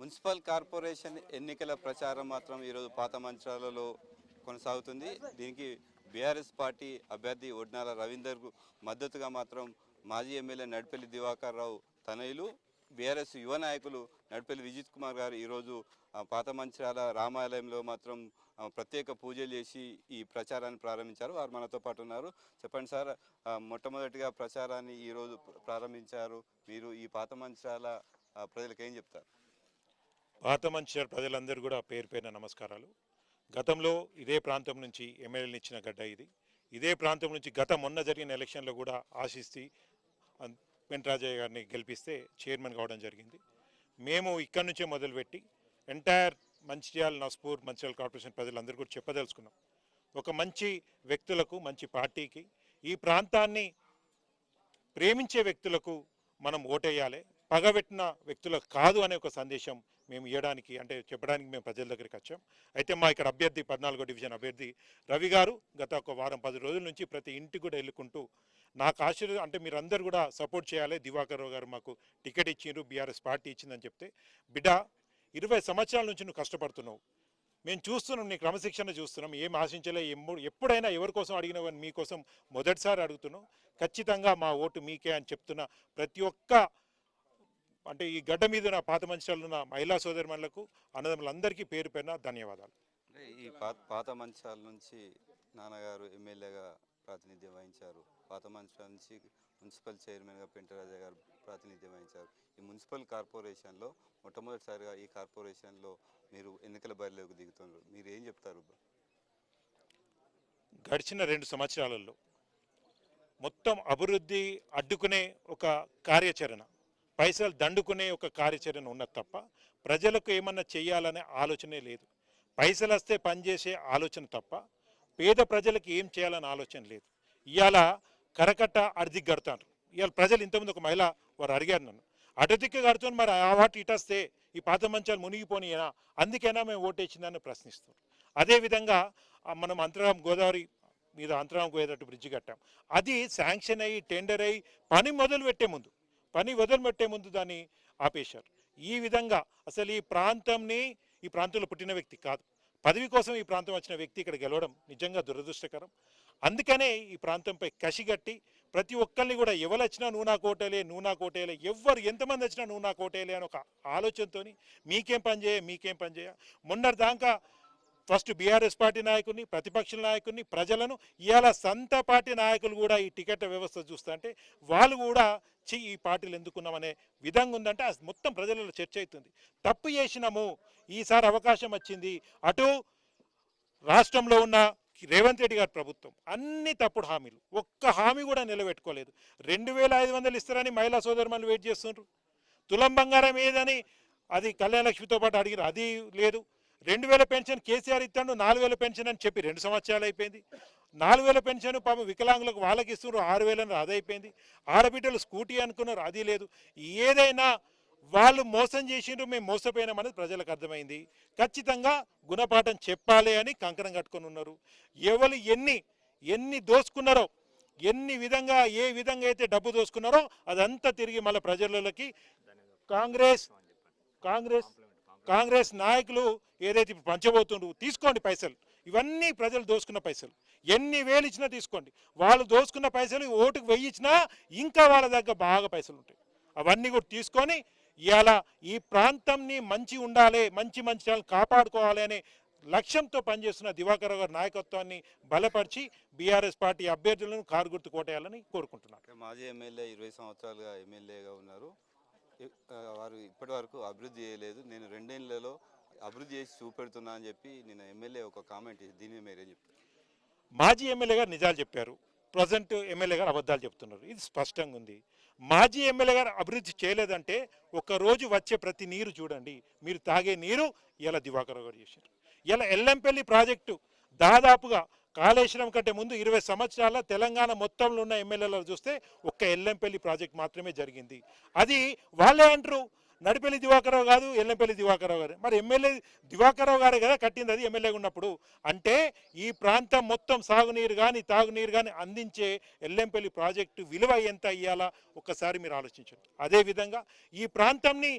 Municipal corporation ఎన్నికల ప్రచారం మాత్రం ఈరోజు పాత మంచిర్యాలలో కొనసాగుతుంది. దీనికి బీఆర్ఎస్ పార్టీ అభ్యర్థి ఒడ్నాల రవీందర్కు మద్దతుగా మాత్రం మాజీ ఎమ్మెల్యే నడిపెల్లి దివాకర్ రావు తనయులు బీఆర్ఎస్ యువ నాయకులు నడిపెల్లి విజిత్ కుమార్ గారు ఈరోజు పాత మంచిర్యాల రామాలయంలో మాత్రం ప్రత్యేక పూజలు చేసి ఈ ప్రచారాన్ని ప్రారంభించారు. వారు మనతో పాటు ఉన్నారు. చెప్పండి సార్, మొట్టమొదటిగా ప్రచారాన్ని ఈరోజు ప్రారంభించారు. మీరు ఈ పాత మంచిర్యాల ప్రజలకు ఏం చెప్తారు? పాత మంచిర్యాల ప్రజలందరూ కూడా పేరు పేరున నమస్కారాలు. గతంలో ఇదే ప్రాంతం నుంచి ఎమ్మెల్యేని ఇచ్చిన గడ్డ ఇది. ఇదే ప్రాంతం నుంచి మొన్న జరిగిన ఎలక్షన్లో కూడా ఆశిస్తూ వెంకటరాజయ్య గారిని గెలిపిస్తే చైర్మన్ కావడం జరిగింది. మేము ఇక్కడి నుంచే మొదలుపెట్టి ఎంటైర్ మంచిర్యాల నస్పూర్ మంచిర్యాల కార్పొరేషన్ ప్రజలందరూ కూడా చెప్పదలుచుకున్నాం. ఒక మంచి వ్యక్తులకు, మంచి పార్టీకి, ఈ ప్రాంతాన్ని ప్రేమించే వ్యక్తులకు మనం ఓటేయాలి, పగబెట్టిన వ్యక్తులకు కాదు అనే ఒక సందేశం మేము ఇవ్వడానికి చెప్పడానికి మేము ప్రజల దగ్గరికి వచ్చాం. అయితే మా ఇక్కడ అభ్యర్థి 14వ డివిజన్ అభ్యర్థి రవి గారు గత ఒక వారం 10 రోజుల నుంచి ప్రతి ఇంటికి కూడా వెళ్ళుకుంటూ నాకు మీరందరూ కూడా సపోర్ట్ చేయాలి, దివాకర్ రావు గారు మాకు టికెట్ ఇచ్చిండ్రు, బీఆర్ఎస్ పార్టీ ఇచ్చిందని చెప్తే, బిడ్డ 20 సంవత్సరాల నుంచి నువ్వు కష్టపడుతున్నావు, మేము చూస్తున్నాం, నీ క్రమశిక్షణ చూస్తున్నాం, ఏం ఆశించలే, ఎప్పుడైనా ఎవరి కోసం అడిగినా కానీ మీకోసం మొదటిసారి అడుగుతున్నాం, ఖచ్చితంగా మా ఓటు మీకే అని చెప్తున్న ప్రతి ఒక్క ఈ గడ్డ మీద నా పాత మంచిర్యాలలో ఉన్న మహిళా సోదరిమణులకు, అన్నదమ్ములందరికీ పేరు పేరున ధన్యవాదాలు. ఈ పాత మంచిర్యాల నుంచి నాన్నగారు ఎమ్మెల్యేగా ప్రాతినిధ్యం వహించారు. పాత మంచిర్యాల నుంచి మున్సిపల్ చైర్మన్గా పెంటరాజయ్య గారు ప్రాతినిధ్యం వహించారు. ఈ మున్సిపల్ కార్పొరేషన్లో మొట్టమొదటిసారిగా ఈ కార్పొరేషన్లో మీరు ఎన్నికల బరిలోకి దిగుతున్నారు. మీరు ఏం చెప్తారు? గడిచిన 2 సంవత్సరాలలో మొత్తం అభివృద్ధి అడ్డుకునే ఒక కార్యాచరణ, పైసలు దండుకునే ఒక కార్యాచరణ ఉన్నది తప్ప ప్రజలకు ఏమన్నా చేయాలనే ఆలోచనే లేదు. పైసలు వస్తే పనిచేసే ఆలోచన తప్ప పేద ప్రజలకు ఏం చేయాలనే ఆలోచన లేదు. ఇవాళ కరకట్ట అర్ధికి కడతారు. ఇవాళ ప్రజలు ఇంతకుముందు ఒక మహిళ వారు అడిగారు నన్ను, అటుదిక్కు కడుతున్నారు, మరి ఆ వాటి ఇటొస్తే ఈ పాత మంచాలు మునిగిపోయినా అందుకైనా మేము ఓటేసిందని ప్రశ్నిస్తారు. అదేవిధంగా మనం అంతర్గాం గోదావరి మీద అంతర్గాం గోదావరి బ్రిడ్జి కట్టాం. అది శాంక్షన్ అయ్యి టెండర్ అయ్యి పని మొదలుపెట్టే ముందు దాన్ని ఆపేశారు. ఈ విధంగా అసలు ఈ ప్రాంతంలో పుట్టిన వ్యక్తి కాదు, పదవి కోసం ఈ ప్రాంతం వచ్చిన వ్యక్తి ఇక్కడ గెలవడం నిజంగా దురదృష్టకరం. అందుకనే ఈ ప్రాంతంపై కసిగట్టి ప్రతి ఒక్కరిని కూడా ఎవరు వచ్చినా నువ్వు నాకు ఓటేలే, ఎవరు ఎంతమంది వచ్చినా నువ్వు నాకు ఓటేలే అని ఒక ఆలోచనతో మీకేం పని చేయ మొన్నటి దాకా ఫస్ట్ బీఆర్ఎస్ పార్టీ నాయకుడిని, ప్రతిపక్ష నాయకుడిని, ప్రజలను, ఇవాళ సొంత పార్టీ నాయకులు కూడా ఈ టికెట్ వ్యవస్థ చూస్తుంటే వాళ్ళు కూడా ఈ పార్టీలు ఎందుకున్నామనే విధంగా ఉందంటే మొత్తం ప్రజలలో చర్చ అవుతుంది. తప్పు చేసినాము, ఈసారి అవకాశం వచ్చింది. అటు రాష్ట్రంలో ఉన్న రేవంత్ రెడ్డి గారి ప్రభుత్వం అన్ని తప్పుడు హామీలు, ఒక్క హామీ కూడా నిలబెట్టుకోలేదు. 2500 ఇస్తారని మహిళా సోదరులు వెయిట్ చేస్తున్నారు. తులం బంగారం ఏదని అది కళ్యాణ లక్ష్మితో పాటు అడిగిన అది లేదు. 2000 పెన్షన్ కేసీఆర్ ఇస్తాడు, 4000 పెన్షన్ అని చెప్పి 2 సంవత్సరాలు అయిపోయింది. 4000 పెన్షన్ పాపం వికలాంగులకు వాళ్ళకి ఇస్తున్నారు, 6000 అది అయిపోయింది. ఆడబిడ్డలు స్కూటీ అనుకున్నారు, అది లేదు. ఏదైనా వాళ్ళు మోసం చేసిండ్రు, మేము మోసపోయినామనేది ప్రజలకు అర్థమైంది. ఖచ్చితంగా గుణపాఠం చెప్పాలి అని కంకణం కట్టుకొని ఉన్నారు. ఎవరు ఎన్ని దోసుకున్నారో, ఏ విధంగా అయితే డబ్బు దోసుకున్నారో అదంతా తిరిగి మళ్ళీ ప్రజలకి కాంగ్రెస్ నాయకులు ఏదైతే ఇప్పుడు పంచబోతుండ్రు, తీసుకోండి పైసలు, ఇవన్నీ ప్రజలు దోసుకున్న పైసలు, ఎన్ని వేలు ఇచ్చినా తీసుకోండి. వాళ్ళు దోసుకున్న పైసలు ఓటుకు 1000 ఇచ్చినా ఇంకా వాళ్ళ దగ్గర బాగా పైసలు ఉంటాయి. అవన్నీ కూడా తీసుకొని ఇవాళ ఈ ప్రాంతంని మంచి ఉండాలి, మంచి కాపాడుకోవాలి అనే లక్ష్యంతో పనిచేస్తున్న దివాకర్ గారి నాయకత్వాన్ని బలపరిచి బీఆర్ఎస్ పార్టీ అభ్యర్థులను కారు గుర్తు కోటేయాలని కోరుకుంటున్నారు. మాజీ ఎమ్మెల్యే 20 సంవత్సరాలుగా ఎమ్మెల్యేగా ఉన్నారు. వారు ఇప్పటి వరకు అభివృద్ధి చేయలేదు, నేను 2 ఏళ్లలో అభివృద్ధి చేసి చూపెడుతున్నా అని చెప్పి నేను ఎమ్మెల్యే ఒక కామెంట్ చేసి దీని మీద మీరేం చెప్తారు? మాజీ ఎమ్మెల్యే గారు నిజాలు చెప్పారు, ప్రజెంట్ ఎమ్మెల్యే గారు అబద్ధాలు చెప్తున్నారు. ఇది స్పష్టంగా ఉంది. మాజీ ఎమ్మెల్యే గారు అభివృద్ధి చేయలేదంటే ఒకరోజు వచ్చే ప్రతి నీరు చూడండి, మీరు తాగే నీరు ఇలా దివాకర్ గారు చేశారు. ఇలా ఎల్లంపల్లి ప్రాజెక్టు దాదాపుగా కాళేశ్వరం కంటే ముందు 20 సంవత్సరాల తెలంగాణ మొత్తంలో ఉన్న ఎమ్మెల్యేలు చూస్తే ఒక్క ఎల్లంపల్లి ప్రాజెక్ట్ మాత్రమే జరిగింది. అది వాళ్ళే అంటారు, నడిపెల్లి దివాకర్ రావు కాదు, ఎల్లంపల్లి దివాకర్ రావు గారు. మరి ఎమ్మెల్యే దివాకర్ రావు గారే కదా కట్టింది, అది ఎమ్మెల్యేగా ఉన్నప్పుడు. అంటే ఈ ప్రాంతం మొత్తం సాగునీరు కానీ తాగునీరు కానీ అందించే ఎల్లంపల్లి ప్రాజెక్టు విలువ ఎంత అయ్యాలా ఒక్కసారి మీరు ఆలోచించండి. అదేవిధంగా ఈ ప్రాంతాన్ని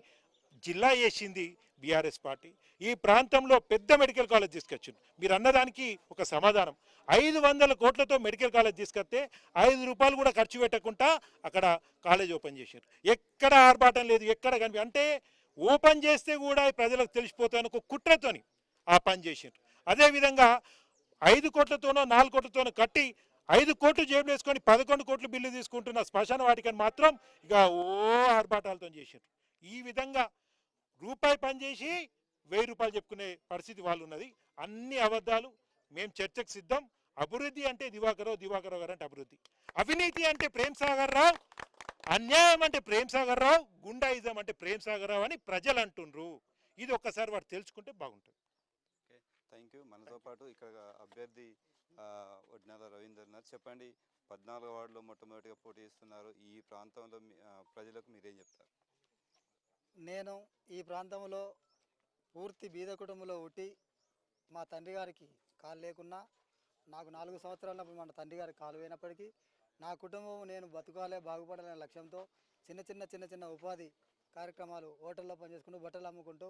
జిల్లా చేసింది బీఆర్ఎస్ పార్టీ ఈ ప్రాంతంలో పెద్ద మెడికల్ కాలేజ్ తీసుకొచ్చింది. మీరు అన్నదానికి ఒక సమాధానం, 500 కోట్లతో మెడికల్ కాలేజ్ తీసుకొస్తే 5 రూపాయలు కూడా ఖర్చు పెట్టకుండా అక్కడ కాలేజ్ ఓపెన్ చేశారు. ఎక్కడ ఆర్భాటం లేదు, ఎక్కడ కనిపి అంటే ఓపెన్ చేస్తే కూడా ప్రజలకు తెలిసిపోతాను ఒక కుట్రతోని ఆ పని చేశారు. అదేవిధంగా 5 కోట్లతోనో 4 కోట్లతోనో కట్టి 5 కోట్లు జేబులు వేసుకొని 11 కోట్లు బిల్లు తీసుకుంటున్న శ్మశాన వాటికని మాత్రం ఇక ఆర్భాటాలతో చేశారు. ఈ విధంగా రూపాయి పని చేసి 1000 రూపాయలు చెప్పుకునే పరిస్థితి వాళ్ళు ఉన్నది. అన్ని అబద్ధాలు. మేము చర్చకు సిద్ధం. అభివృద్ధి అంటే దివాకరావు గారు అంటే అభివృద్ధి, అవినీతి అంటే ప్రేమ్ సాగర్ రావు, అన్యాయం అంటే ప్రేమ్ సాగర్ రావు, గుండాయిజం అంటే ప్రేమ్ సాగర్ రావు అని ప్రజలు అంటుండ్రు. ఇది ఒక్కసారి వాడు తెలుసుకుంటే బాగుంటుంది. Thank you. మనతో పాటు ఇక్కడ అభ్యర్థి వడ్నాల రవీందర్ ఉన్నారు. చెప్పండి, 14వ వార్డులో మొట్టమొదటిగా పోటీ చేస్తున్నారు. ఈ ప్రాంతంలో ప్రజలకు మీరేం చెప్తారు? నేను ఈ ప్రాంతంలో పూర్తి బీద కుటుంబంలో పుట్టి మా తండ్రి గారికి కాలు లేకున్నా నాకు 4 సంవత్సరాలప్పుడు మన తండ్రి గారికి కాలు పోయినప్పటికీ నా కుటుంబం నేను బతకాలే బాగుపడాలనే లక్ష్యంతో చిన్న చిన్న ఉపాధి కార్యక్రమాలు హోటల్లో పనిచేసుకుంటూ బట్టలు అమ్ముకుంటూ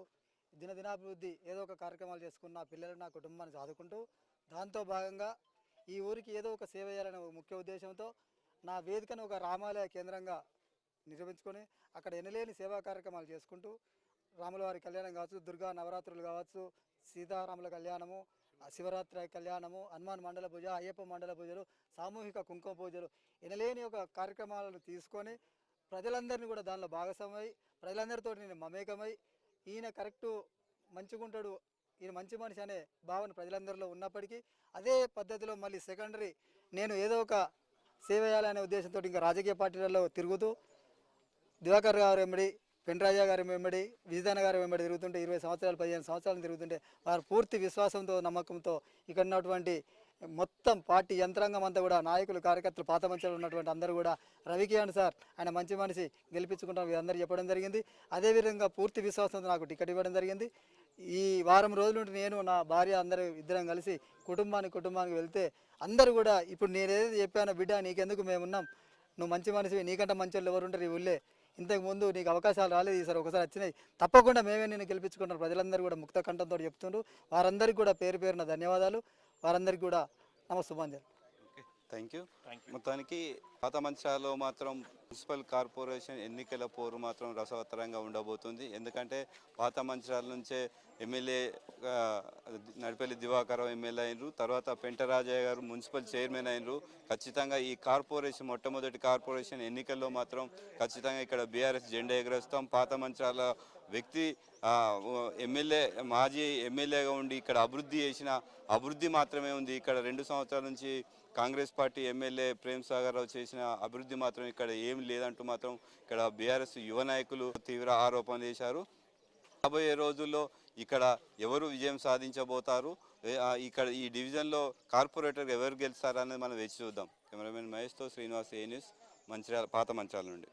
దినదినాభివృద్ధి ఏదో ఒక కార్యక్రమాలు చేసుకున్న నా పిల్లలు నా కుటుంబాన్ని చదువుకుంటూ దాంతో భాగంగా ఈ ఊరికి ఏదో ఒక సేవ చేయాలనే ముఖ్య ఉద్దేశంతో నా వేదికను ఒక రామాలయ కేంద్రంగా నిర్మించుకొని అక్కడ ఎనలేని సేవా కార్యక్రమాలు చేసుకుంటూ రాముల వారి కళ్యాణం కావచ్చు, దుర్గా నవరాత్రులు కావచ్చు, సీతారాముల కళ్యాణము, శివరాత్రి కళ్యాణము, హనుమాన్ మండల పూజ, అయ్యప్ప మండల పూజలు, సామూహిక కుంకుమ పూజలు ఎనలేని ఒక కార్యక్రమాలను తీసుకొని ప్రజలందరినీ కూడా దానిలో భాగస్వామై ప్రజలందరితో నేను మమేకమై ఈయన కరెక్టు మంచిగుంటాడు, ఈయన మంచి మనిషి అనే భావన ప్రజలందరిలో ఉన్నప్పటికీ అదే పద్ధతిలో మళ్ళీ సెకండరీ నేను ఏదో ఒక సేవ చేయాలనే ఉద్దేశంతో ఇంకా రాజకీయ పార్టీలలో తిరుగుతూ దివాకర్ గారు వెంబడి, పెండ్రాజా గారి వెంబడి, విజయదాన గారి వెంబడి తిరుగుతుంటే 20 సంవత్సరాలు 15 సంవత్సరాలు తిరుగుతుంటే వారు పూర్తి విశ్వాసంతో నమ్మకంతో ఇక్కడ ఉన్నటువంటి మొత్తం పార్టీ యంత్రాంగం అంతా కూడా నాయకులు కార్యకర్తలు పాత మంచాలు ఉన్నటువంటి అందరూ కూడా రవికిరణ్ సార్ ఆయన మంచి మనిషి గెలిపించుకుంటాం అందరూ చెప్పడం జరిగింది. అదేవిధంగా పూర్తి విశ్వాసంతో నాకు టికెట్ ఇవ్వడం జరిగింది. ఈ వారం రోజుల నుండి నేను నా భార్య ఇద్దరం కలిసి కుటుంబానికి వెళ్తే అందరూ కూడా ఇప్పుడు నేను ఏదైతే చెప్పానో బిడ్డ నీకెందుకు మేమున్నాం, నువ్వు మంచి మనిషివి, నీకంటే మంచి వాళ్ళు ఎవరు ఉంటారు ఈ ఊళ్ళే, ఇంతకుముందు నీకు అవకాశాలు రాలేదు, ఈసారి ఒకసారి వచ్చినాయి, తప్పకుండా మేమే నేను గెలిపించుకుంటాను ప్రజలందరూ కూడా ముక్త కంఠంతో చెప్తుండ్రు. వారందరికీ కూడా పేరున ధన్యవాదాలు, వారందరికీ కూడా నమస్సుమాంజలి. Thank you. మొత్తానికి పాత మంచిర్యాలలో మాత్రం మున్సిపల్ కార్పొరేషన్ ఎన్నికల పోరు మాత్రం రసవత్తరంగా ఉండబోతుంది. ఎందుకంటే పాత మంచిర్యాల నుంచే ఎమ్మెల్యే నడిపల్లి దివాకరావు ఎమ్మెల్యే అయినరు, తర్వాత పెంటరాజయ్య గారు మున్సిపల్ చైర్మన్ అయినరు. ఖచ్చితంగా ఈ కార్పొరేషన్ మొట్టమొదటి కార్పొరేషన్ ఎన్నికల్లో మాత్రం ఖచ్చితంగా ఇక్కడ బీఆర్ఎస్ జెండా ఎగరేస్తాం. పాత మంచిర్యాల వ్యక్తి ఎమ్మెల్యే మాజీ ఎమ్మెల్యేగా ఉండి ఇక్కడ అభివృద్ధి చేసిన అభివృద్ధి మాత్రమే ఉంది. ఇక్కడ 2 సంవత్సరాల నుంచి కాంగ్రెస్ పార్టీ ఎమ్మెల్యే ప్రేమ్ సాగర్ రావు చేసిన అభివృద్ధి మాత్రం ఇక్కడ ఏం లేదంటూ మాత్రం ఇక్కడ బీఆర్ఎస్ యువ నాయకులు తీవ్ర ఆరోపణలు చేశారు. రాబోయే రోజుల్లో ఇక్కడ ఎవరు విజయం సాధించబోతారు, ఇక్కడ ఈ డివిజన్లో కార్పొరేటర్ ఎవరు గెలుస్తారనేది మనం వేచి చూద్దాం. కెమెరామెన్ మహేష్తో శ్రీనివాస్, ఏ న్యూస్, మంచిర్యాల, పాత మంచిర్యాల నుండి.